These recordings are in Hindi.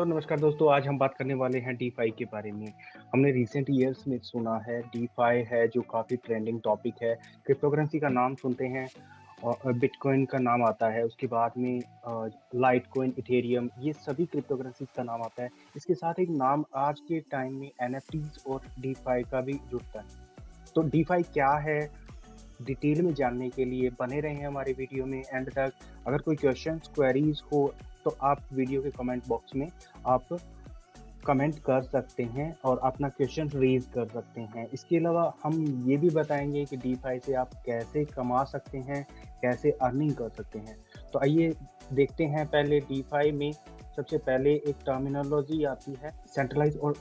हेलो नमस्कार दोस्तों। आज हम बात करने वाले हैं डीफाई के बारे में। हमने रिसेंट ईयर्स में सुना है डीफाई है जो काफ़ी ट्रेंडिंग टॉपिक है। क्रिप्टोकरेंसी का नाम सुनते हैं और बिटकॉइन का नाम आता है, उसके बाद में लाइटकॉइन, इथेरियम, ये सभी क्रिप्टोकरेंसी का नाम आता है। इसके साथ एक नाम आज के टाइम में एनएफटीज और डीफाई का भी जुड़ता है। तो डीफाई क्या है, डिटेल में जानने के लिए बने रहे हैं हमारे वीडियो में एंड तक। अगर कोई क्वेश्चंस क्वेरीज हो तो आप वीडियो के कमेंट बॉक्स में आप कमेंट कर सकते हैं और अपना क्वेश्चन रेज कर सकते हैं। इसके अलावा हम ये भी बताएंगे कि डीफाई से आप कैसे कमा सकते हैं, कैसे अर्निंग कर सकते हैं। तो आइए देखते हैं। पहले डीफाई में सबसे पहले एक टर्मिनोलॉजी आती है सेंट्रलाइज, और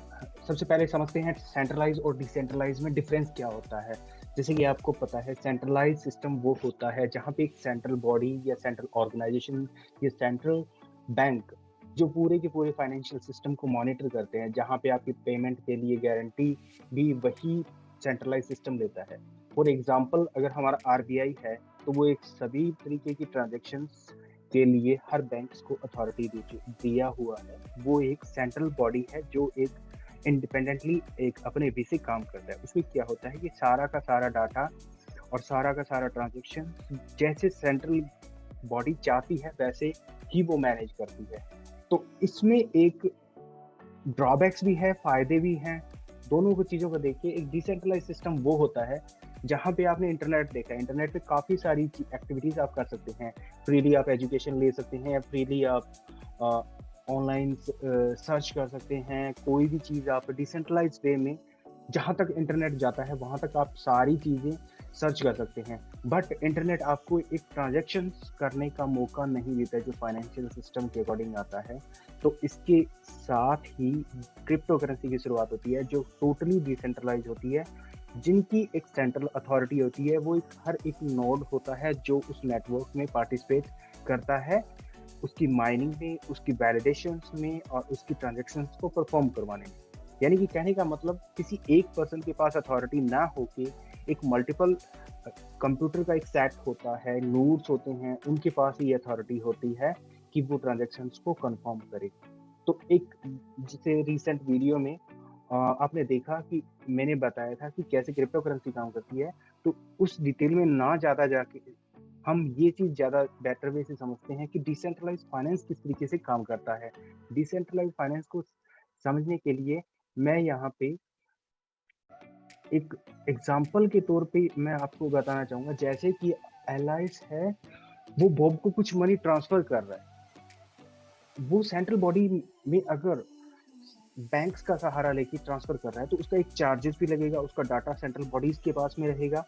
सबसे पहले समझते हैं सेंट्रलाइज और डिसेंट्रलाइज में डिफरेंस क्या होता है। जैसे कि आपको पता है सेंट्रलाइज सिस्टम वो होता है जहाँ पे एक सेंट्रल बॉडी या सेंट्रल ऑर्गेनाइजेशन या सेंट्रल बैंक जो पूरे के पूरे फाइनेंशियल सिस्टम को मॉनिटर करते हैं, जहाँ पे आपकी पेमेंट के लिए गारंटी भी वही सेंट्रलाइज सिस्टम देता है। फॉर एग्जांपल अगर हमारा आरबीआई है तो वो एक सभी तरीके की ट्रांजेक्शन्स के लिए हर बैंक को अथॉरिटी दिया हुआ है। वो एक सेंट्रल बॉडी है जो एक इंडिपेंडेंटली एक अपने वे से काम करता है। उसमें क्या होता है कि सारा का सारा डाटा और सारा का सारा ट्रांजेक्शन जैसे सेंट्रल बॉडी चाहती है वैसे ही वो मैनेज करती है। तो इसमें एक ड्रॉबैक्स भी है, फायदे भी हैं। दोनों को चीज़ों को देखिए। एक डिसेंट्रलाइज सिस्टम वो होता है जहाँ पे आपने इंटरनेट देखा है, इंटरनेट पे काफ़ी सारी एक्टिविटीज़ आप कर सकते हैं। फ्रीली आप एजुकेशन ले सकते हैं, फ्रीली आप ऑनलाइन सर्च कर सकते हैं। कोई भी चीज़ आप डिसेंट्रलाइज वे में जहाँ तक इंटरनेट जाता है वहाँ तक आप सारी चीज़ें सर्च कर सकते हैं। बट इंटरनेट आपको एक ट्रांजेक्शन करने का मौका नहीं देता है जो फाइनेंशियल सिस्टम के अकॉर्डिंग आता है। तो इसके साथ ही क्रिप्टो करेंसी की शुरुआत होती है जो टोटली डिसेंट्रलाइज होती है, जिनकी एक सेंट्रल अथॉरिटी होती है। वो एक हर एक नोड होता है जो उस नेटवर्क में पार्टिसिपेट करता है, उसकी माइनिंग में, उसकी वैलिडेशंस में और उसकी ट्रांजेक्शन्स को परफॉर्म करवाने में। यानी कि कहने का मतलब किसी एक पर्सन के पास अथॉरिटी ना होके एक मल्टीपल कंप्यूटर का एक सेट होता है, नोड्स होते हैं, उनके पास ये अथॉरिटी होती है कि वो ट्रांजेक्शन्स को कंफर्म करे। तो एक जैसे रिसेंट वीडियो में आपने देखा कि मैंने बताया था कि कैसे क्रिप्टो करेंसी काम करती है। तो उस डिटेल में ना ज़्यादा जाके हम ये चीज़ ज़्यादा बेटर वे से समझते हैं कि डिसेंट्रलाइज्ड फाइनेंस किस तरीके से काम करता है। डिसेंट्रलाइज्ड फाइनेंस को समझने के लिए मैं यहाँ पे एक एग्जाम्पल के तौर पे मैं आपको बताना चाहूँगा। जैसे कि एलाइस है, वो बॉब को कुछ मनी ट्रांसफर कर रहा है। वो सेंट्रल बॉडी में अगर बैंक्स का सहारा लेके ट्रांसफर कर रहा है तो उसका एक चार्जेस भी लगेगा, उसका डाटा सेंट्रल बॉडीज के पास में रहेगा।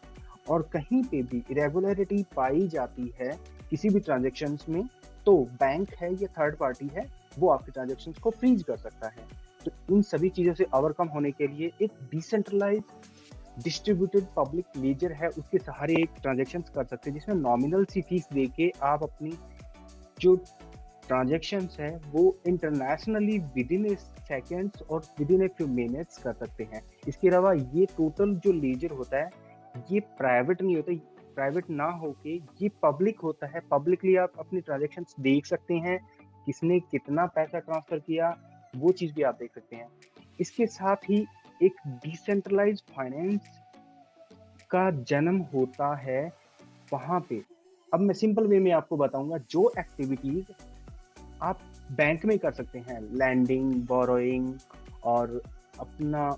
और कहीं पे भी इरेगुलरिटी पाई जाती है किसी भी ट्रांजेक्शन्स में तो बैंक है या थर्ड पार्टी है वो आपके ट्रांजेक्शन्स को फ्रीज कर सकता है। तो इन सभी चीज़ों से ओवरकम होने के लिए एक डिसेंट्रलाइज डिस्ट्रीब्यूटेड पब्लिक लेजर है, उसके सहारे एक ट्रांजेक्शन्स कर सकते हैं जिसमें नॉमिनल सी फीस देके आप अपनी जो ट्रांजेक्शन्स है वो internationally within a seconds और within a few minutes कर सकते हैं। इसके अलावा ये टोटल जो लेजर होता है ये प्राइवेट नहीं होता, प्राइवेट ना होके ये पब्लिक होता है। पब्लिकली आप अपनी ट्रांजेक्शन्स देख सकते हैं, किसने कितना पैसा ट्रांसफर किया वो चीज़ भी आप देख सकते हैं। इसके साथ ही एक डिसेंट्रलाइज फाइनेंस का जन्म होता है वहाँ पे। अब मैं सिंपल वे में आपको बताऊंगा जो एक्टिविटीज आप बैंक में कर सकते हैं, लैंडिंग, बोरोइंग और अपना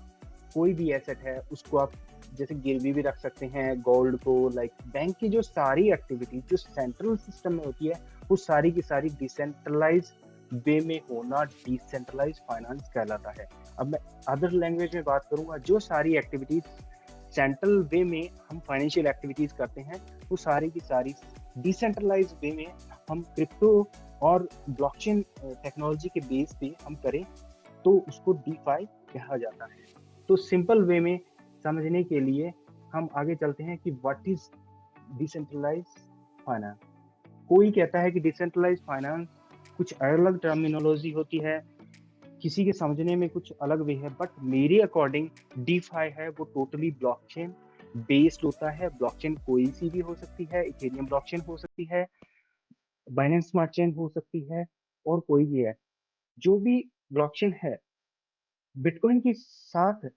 कोई भी एसेट है उसको आप जैसे गिरवी भी रख सकते हैं गोल्ड को। लाइक बैंक की जो सारी एक्टिविटी जो सेंट्रल सिस्टम में होती है वो सारी की सारी डिसेंट्रलाइज वे में होना डिसेंट्रलाइज फाइनेंस कहलाता है। अब मैं अदर लैंग्वेज में बात करूंगा, जो सारी एक्टिविटीज सेंट्रल वे में हम फाइनेंशियल एक्टिविटीज करते हैं वो सारी की सारी डिसेंट्रलाइज वे में हम क्रिप्टो और ब्लॉकचेन टेक्नोलॉजी के बेस पे हम करें तो उसको डीफाई कहा जाता है। तो सिंपल वे में समझने के लिए हम आगे चलते हैं कि व्हाट इज डिसेंट्रलाइज फाइनेंस। कोई कहता है कि डिसेंट्रलाइज फाइनेंस कुछ अलग टर्मिनोलॉजी होती है, किसी के समझने में कुछ अलग वे है, बट मेरे अकॉर्डिंग डीफाई है वो टोटली ब्लॉकचेन बेस्ड होता है। ब्लॉकचेन कोई सी भी हो सकती है, इथेरियम ब्लॉकचेन हो सकती है, बाइनेंस स्मार्ट चेन हो सकती है और कोई भी है। जो भी ब्लॉकचेन है। बिटकॉइन के साथ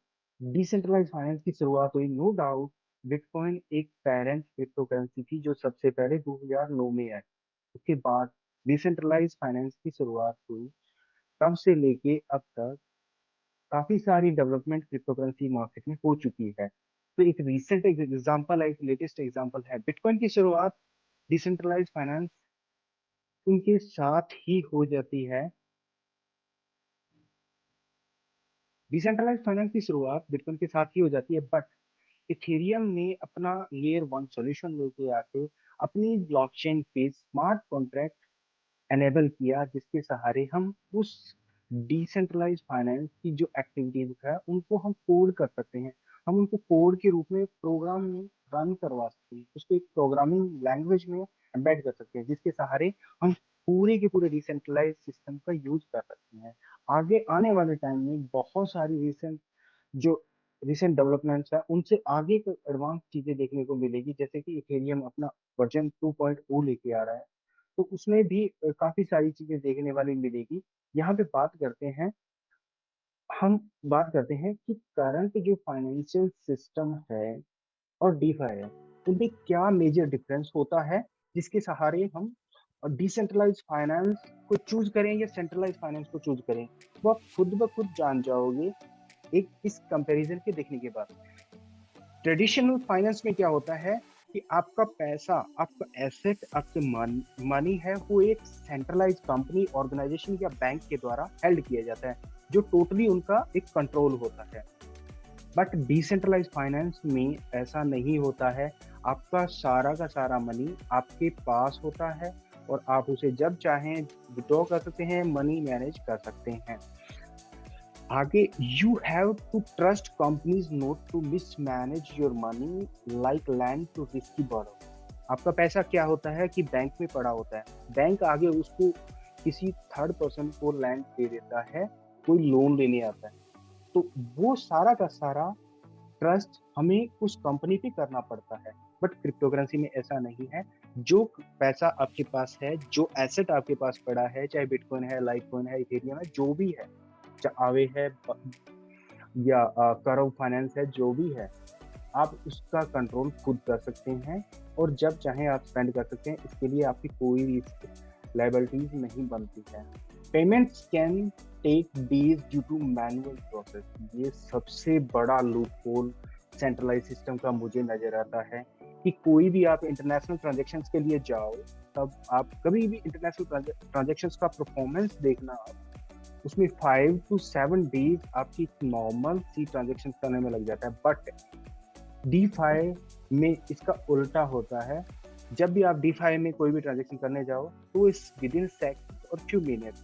डिसेंट्रलाइज फाइनेंस की शुरुआत हुई, नो डाउट। बिटकॉइन एक पेरेंट क्रिप्टो करेंसी थी जो सबसे पहले 2009 में आई। उसके बाद डिसेंट्रलाइज फाइनेंस की शुरुआत हुई। तब से लेके अब तक काफी सारी डेवलपमेंट क्रिप्टो करेंसी मार्केट में हो चुकी है। तो एक रीसेंट एग्जांपल है, एक लेटेस्ट एग्जांपल है बिटकॉइन की शुरुआत डिसेंट्रलाइज फाइनेंस उनके साथ ही हो जाती है। डिसेंट्रलाइज फाइनेंस की शुरुआत बिटकॉइन के साथ ही हो जाती है, बट इथेरियम ने अपना लेयर वन सॉल्यूशन लेके आके अपनी ब्लॉकचेन पे स्मार्ट कॉन्ट्रैक्ट एनेबल किया, जिसके सहारे हम उस डिसेंट्रलाइज फाइनेंस की जो एक्टिविटीज है उनको हम कोड कर सकते हैं। हम उनको कोड के रूप में प्रोग्राम में रन करवा सकते हैं, उसको एक प्रोग्रामिंग लैंग्वेज में एम्बेड कर सकते हैं, जिसके सहारे हम पूरे के पूरे डिसेंट्रलाइज सिस्टम का यूज कर सकते हैं। आगे आने वाले टाइम में बहुत सारी जो रिसेंट डेवलपमेंट्स है उनसे आगे को एडवांस चीजें देखने को मिलेगी, जैसे कि इथेरियम अपना वर्जन 2.0 लेके आ रहा है। तो उसमें भी काफी सारी चीजें देखने वाली मिलेगी। यहाँ पे हम बात करते हैं कि करंट जो फाइनेंशियल सिस्टम है और डीफाई है, उनमें क्या मेजर डिफरेंस होता है, जिसके सहारे हम डिसेंट्रलाइज फाइनेंस को चूज करें या सेंट्रलाइज फाइनेंस को चूज करें, वो आप खुद ब खुद जान जाओगे एक इस कंपैरिजन के देखने के बाद। ट्रेडिशनल फाइनेंस में क्या होता है कि आपका पैसा, आपका एसेट, आपके मनी है, वो एक सेंट्रलाइज कंपनी, ऑर्गेनाइजेशन या बैंक के द्वारा हेल्ड किया जाता है, जो टोटली उनका एक कंट्रोल होता है। बट डिसेंट्रलाइज फाइनेंस में ऐसा नहीं होता है। आपका सारा का सारा मनी आपके पास होता है और आप उसे जब चाहें विड्रॉ कर सकते हैं, मनी मैनेज कर सकते हैं। आगे, you have to trust companies not to mismanage your money like lend to risky borrow. आपका पैसा क्या होता है कि बैंक में पड़ा होता है, बैंक आगे उसको किसी थर्ड पर्सन को लैंड दे देता है, कोई लोन लेने आता है, तो वो सारा का सारा ट्रस्ट हमें उस कंपनी पे करना पड़ता है। बट क्रिप्टो करेंसी में ऐसा नहीं है। जो पैसा आपके पास है, जो एसेट आपके पास पड़ा है, चाहे बिटकॉइन है, लाइटकॉइन है, इथेरियम है, जो भी है, चाहे आवे है या करव फाइनेंस है, जो भी है, आप उसका कंट्रोल खुद कर सकते हैं और जब चाहें आप स्पेंड कर सकते हैं। इसके लिए आपकी कोई लाइबिलिटीज नहीं बनती है। Payments can take days due to manual process. ये सबसे बड़ा लूप होल सेंट्रलाइज सिस्टम का मुझे नजर आता है कि कोई भी आप इंटरनेशनल ट्रांजेक्शन्स के लिए जाओ, तब आप कभी भी इंटरनेशनल ट्रांजेक्शन्स का परफॉर्मेंस देखना, उसमें 5 to 7 डेज आपकी नॉर्मल सी ट्रांजेक्शन करने में लग जाता है। बट डीफाई में इसका उल्टा होता है। जब भी आप डीफाई में कोई भी ट्रांजेक्शन करने जाओ तो इस विद इन सेकंड और फ्यू मिनट्स,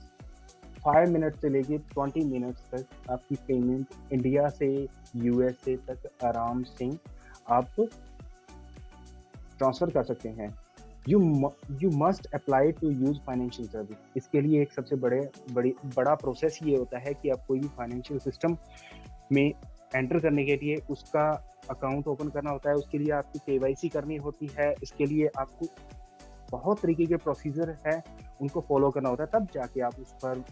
5 मिनट से लेके 20 मिनट्स तक आपकी पेमेंट इंडिया से यूएसए तक आराम से आप ट्रांसफर कर सकते हैं। You you must apply to use financial service. इसके लिए एक सबसे बड़ा प्रोसेस ये होता है कि आप कोई भी फाइनेंशियल सिस्टम में एंटर करने के लिए उसका अकाउंट ओपन करना होता है, उसके लिए आपकी केवाईसी करनी होती है, इसके लिए आपको बहुत तरीके के प्रोसीजर है, उनको फॉलो करना होता है, तब जाके आप उस पर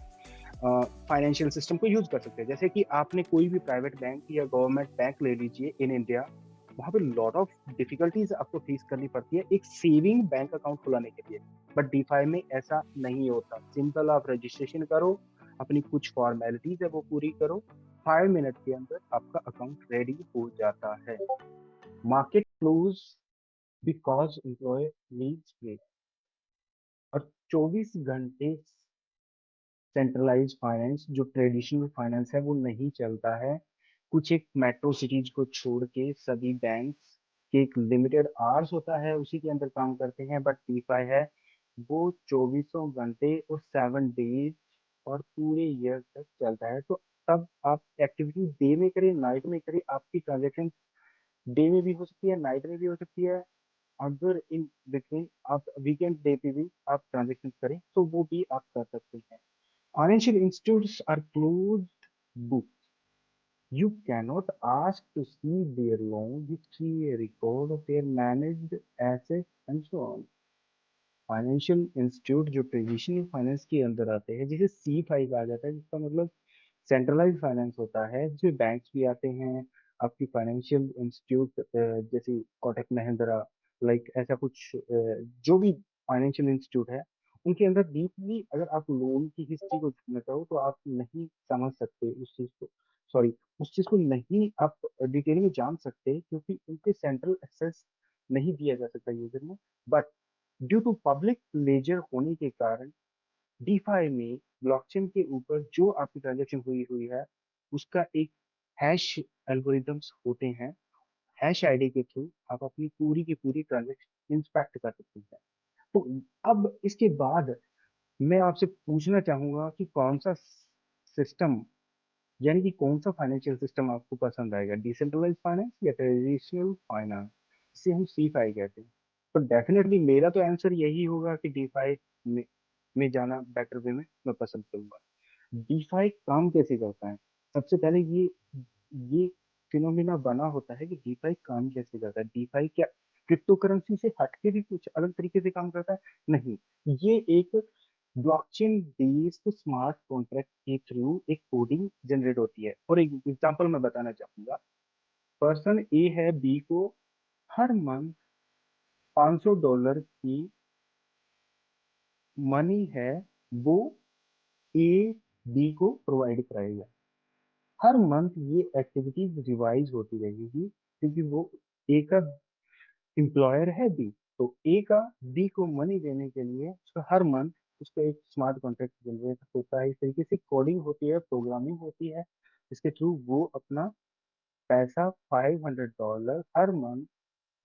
फाइनेंशियल सिस्टम को यूज कर सकते हैं। जैसे कि आपने कोई भी प्राइवेट बैंक या गवर्नमेंट बैंक ले लीजिए इन इंडिया, वहाँ पे लॉट ऑफ डिफिकल्टीज आपको फेस करनी पड़ती है एक सेविंग बैंक अकाउंट खुलाने के लिए। बट डीफाई में ऐसा नहीं होता। सिंपल आप रजिस्ट्रेशन करो, अपनी कुछ फॉर्मेलिटीज है वो पूरी करो, 5 मिनट के अंदर आपका अकाउंट रेडी हो जाता है। Market close because employ needs pay. और 24 घंटे सेंट्रलाइज फाइनेंस जो ट्रेडिशनल फाइनेंस है वो नहीं चलता है। कुछ एक मेट्रो सिटीज को छोड़ के सभी बैंक्स के एक लिमिटेड आवर्स होता है, उसी के अंदर काम करते हैं। बट डीफाई है वो 24 घंटे और 7 डेज और पूरे ईयर तक चलता है। तो तब आप एक्टिविटी डे में करें, नाइट में करें, आपकी ट्रांजेक्शन डे में भी हो सकती है, नाइट में भी हो सकती है। अगर इन बिटवीन आप वीकेंड डे पे भी आप ट्रांजेक्शन करें तो वो भी आप कर सकते हैं। Financial institutes are closed books. You cannot ask to see their loan history, a record of their managed assets, and so on. Financial institute जो ट्रेडिशनल फाइनेंस के अंदर आते हैं, जिसे C5 कहा जाता है, जिसका मतलब सेंट्रलाइज फाइनेंस होता है, जिसमें बैंक्स भी आते हैं, आपकी फाइनेंशियल इंस्टीट्यूट जैसे कोटक महिंद्रा, लाइक ऐसा कुछ जो भी फाइनेंशियल इंस्टीट्यूट है, उनके अंदर डीपली अगर आप लोन की हिस्ट्री को जानना चाहो तो आप नहीं समझ सकते उस चीज को, सॉरी, उस चीज को नहीं आप डिटेल में जान सकते, क्योंकि उनके सेंट्रल एक्सेस नहीं दिया जा सकता यूजर में। But due to public ledger होने के कारण डीफाई में ब्लॉकचेन के ऊपर जो आपकी ट्रांजेक्शन हुई हुई है, उसका एक हैश एल्गोरिदम्स होते हैं। हैश आईडी के थ्रू आप अपनी पूरी की पूरी ट्रांजेक्शन इंस्पेक्ट कर सकते हैं। तो अब इसके बाद मैं आपसे पूछना चाहूंगा कि कौन सा सिस्टम, यानी कि कौन सा फाइनेंशियल सिस्टम आपको पसंद आएगा, डिसेंट्रलाइज फाइनेंस या ट्रेडिशनल फाइनेंस, इसे हम C5 कहते हैं। तो डेफिनेटली मेरा तो आंसर यही होगा कि डीफाई में जाना बेटर वे में मैं पसंद करूंगा। डीफाई काम कैसे करता है? सबसे पहले ये फिनोमिना बना होता है कि डीफाई काम कैसे करता है। डीफाई क्या क्रिप्टो करेंसी से हटके भी कुछ अलग तरीके से काम करता है? नहीं, ये एक ब्लॉकचेन बेस्ड स्मार्ट कॉन्ट्रैक्ट के थ्रू एक कोडिंग जनरेट होती है। और एक एग्जांपल मैं बताना चाहूंगा। पर्सन ए है बी को हर मंथ $500 की मनी है, वो ए बी को प्रोवाइड कराएगा। हर मंथ ये एक्टिविटीज रिवाइज होती रहेगी, क्योंकि वो ए का एम्प्लॉयर है बी। तो ए का बी को मनी देने के लिए उसका हर मंथ उसका एक स्मार्ट कॉन्ट्रैक्ट जनरेट होता है। इस तरीके से कोडिंग होती है, प्रोग्रामिंग होती है, इसके थ्रू वो अपना पैसा $500 हर मंथ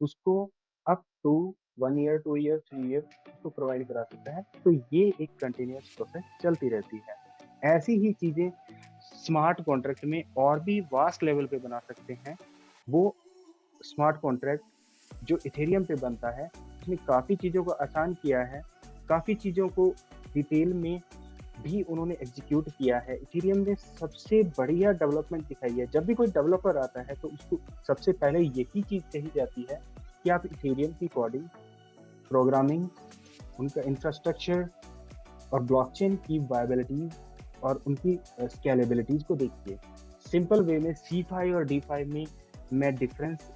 उसको up to 1 year, 2 year, 3 year उसको प्रोवाइड करा सकता है। तो ये एक कंटिन्यूअस प्रोसेस चलती रहती है। ऐसी ही चीजें स्मार्ट कॉन्ट्रैक्ट में और भी वास्ट लेवल पे बना सकते हैं। वो स्मार्ट कॉन्ट्रैक्ट जो इथेरियम पे बनता है, उसने काफी चीजों को आसान किया है, काफी चीजों को डिटेल में भी उन्होंने एग्जीक्यूट किया है। इथेरियम ने सबसे बढ़िया डेवलपमेंट दिखाई है। जब भी कोई डेवलपर आता है तो उसको सबसे पहले यही चीज कही जाती है कि आप इथेरियम की कोडिंग, प्रोग्रामिंग, उनका इंफ्रास्ट्रक्चर और ब्लॉकचेन की वायबिलिटीज और उनकी स्केलेबिलिटीज को देखिए। सिंपल वे में C5 और D5 में मैं डिफरेंस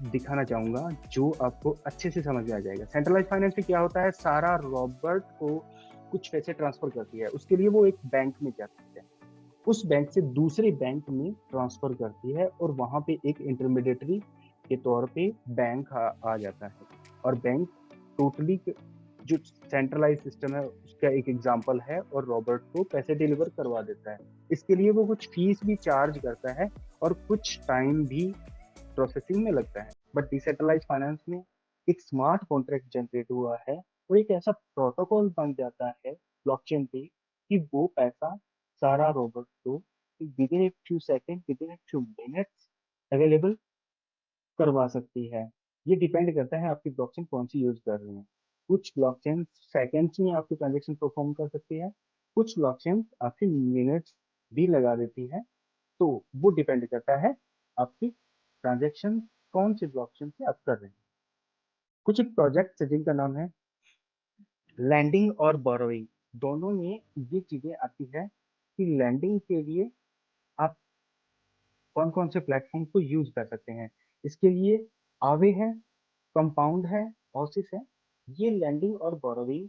दिखाना चाहूंगा जो आपको अच्छे से समझ में आ जाएगा। सेंट्रलाइज फाइनेंस में क्या होता है, सारा रॉबर्ट को कुछ पैसे ट्रांसफर करती है, उसके लिए वो एक बैंक में जाती है, उस बैंक से दूसरे बैंक में ट्रांसफर करती है, और वहां पे एक इंटरमीडिएटरी के तौर पे बैंक आ जाता है। और बैंक टोटली जो सेंट्रलाइज सिस्टम है उसका एक एग्जांपल है, और रॉबर्ट को पैसे डिलीवर करवा देता है। इसके लिए वो कुछ फीस भी चार्ज करता है और कुछ टाइम भी प्रोसेसिंग में लगता है। बट डिसेंट्रलाइज फाइनेंस में एक स्मार्ट कॉन्ट्रैक्ट जनरेट हुआ है, वो एक ऐसा प्रोटोकॉल बन जाता है ब्लॉकचेन पे कि वो पैसा सारा रोबोट को with in a few second, with in a few minutes available करवा सकती है। ये डिपेंड करता है आपकी ब्लॉकचेन कौन सी यूज कर रहे हैं। कुछ ब्लॉकचेन सेकंड्स में आपकी ट्रांजेक्शन परफॉर्म कर सकती है, कुछ ब्लॉकचेन आपकी मिनट्स भी लगा देती है। तो वो डिपेंड करता है आपकी ट्रांजेक्शन कौन से ब्लॉकचेन से आप कर रहे हैं। कुछ एक प्रोजेक्ट है जिनका नाम है लैंडिंग और बोरोइंग। दोनों में ये चीजें आती है कि लैंडिंग के लिए आप कौन कौन से प्लेटफॉर्म को यूज कर सकते हैं। इसके लिए आवे है, कंपाउंड है, ऑसिस है। ये लैंडिंग और बोरोइंग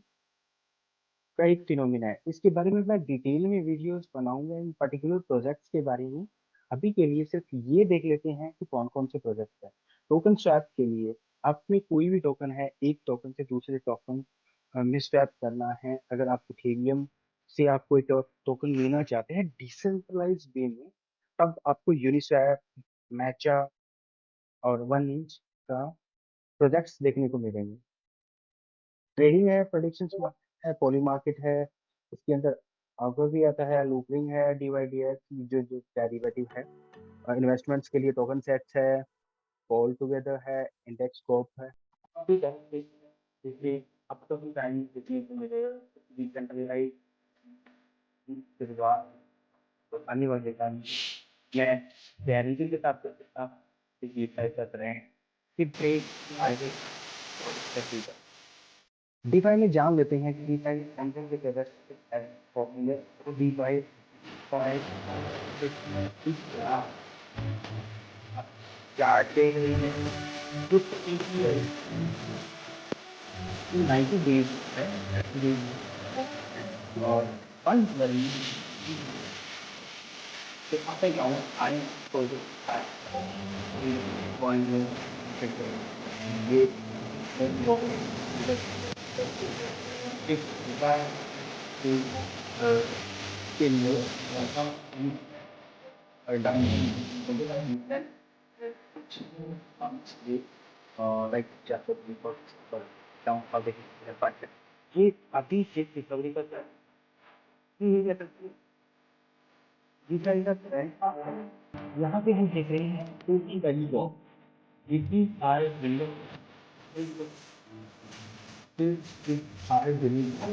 का एक फिनोमिना है। इसके बारे में मैं डिटेल में वीडियोस बनाऊंगा इन पर्टिकुलर प्रोजेक्ट्स के बारे में। अभी के लिए सिर्फ ये देख लेते हैं कि कौन कौन से प्रोजेक्ट है। टोकन स्वैप के लिए आपने कोई भी टोकन है, एक टोकन से दूसरे टोकन में स्वैप करना है। अगर आप इथेरियम से आप कोई टोकन लेना चाहते हैं डिसेंट्रलाइज वे में, तब आपको यूनिस्वैप, मैचा और वन इंच का प्रोजेक्ट्स देखने को मिलेंगे। ट्रेडिंग है, प्रोडिक्शन है, पॉली मार्केट है, उसके अंदर ऑर्डर भी आता है, लूपिंग है, डीवाईडीएस जो जो डेरिवेटिव है। इन्वेस्टमेंट्स के लिए टोकन सेट्स है, कॉल टुगेदर है, इंडेक्स स्कोप है। ठीक है, देखिए अब तो टाइम देखिए मेरे डिसेंट्रलाइज शुरुआत आने वाले टाइम मैं गारंटी के साथ ये तय कर रहे हैं कि ट्रेड आगे DeFi में जान लेते हैं कि DeFi something which is as popular to DeFi for starting to 90 days और fund very तो आपका अकाउंट आए तो पॉइंट ये if I is in a diamond, then like just before down for the budget. ये अभी से रिकवरी का दूसरा ट्रेंड यहाँ पे हम देख रहे हैं टू की वैल्यू ऑफ जितनी आर विंडो आर विंडो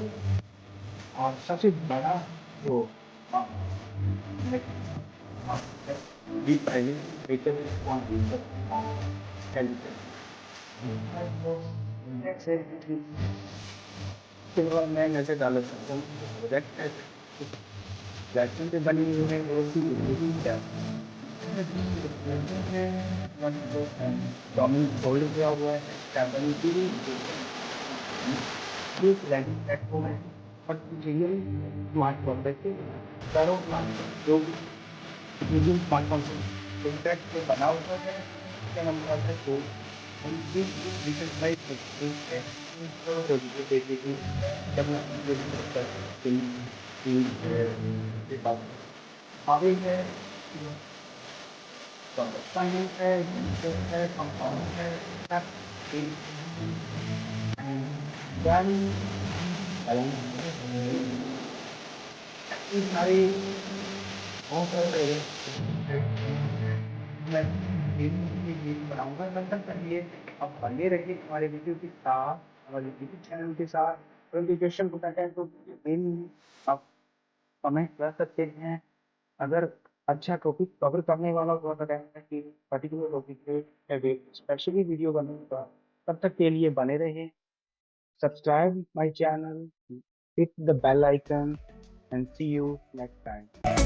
और सबसे बड़ा जो डीप पहले बेटर जैसे मैं नजर डाल सकता हूँ प्रोजेक्ट जैक्सन से बनी हुई है वो भी क्या डोमिन होल्ड किया हुआ है स्टेबिलिटी ये लैंडिंग प्लेटफॉर्म है और रियल स्मार्ट कॉन्ट्रैक्ट करो जो यूजिंग स्मार्ट कॉन्ट्रैक्ट से बना हुआ है क्या हम करते हैं उनकी डिसेंट्रलाइज है तो बेसिकली जब आगे है फाइनेंस है कंपाउंड है dan dalam hari मैं ये बनाऊंगा तब तक ये आप बने रहिए हमारे वीडियो के साथ हमारे यूट्यूब चैनल के साथ कोई क्वेश्चन होता है तो मेल आप कमेंट कर सकते हैं अगर अच्छा टॉपिक कवर करने वाला हुआ तो कहना है कि पर्टिकुलर टॉपिक पे स्पेशली वीडियो बनूंगा तब तक के लिए बने रहे subscribe my channel, hit the bell icon and see you next time.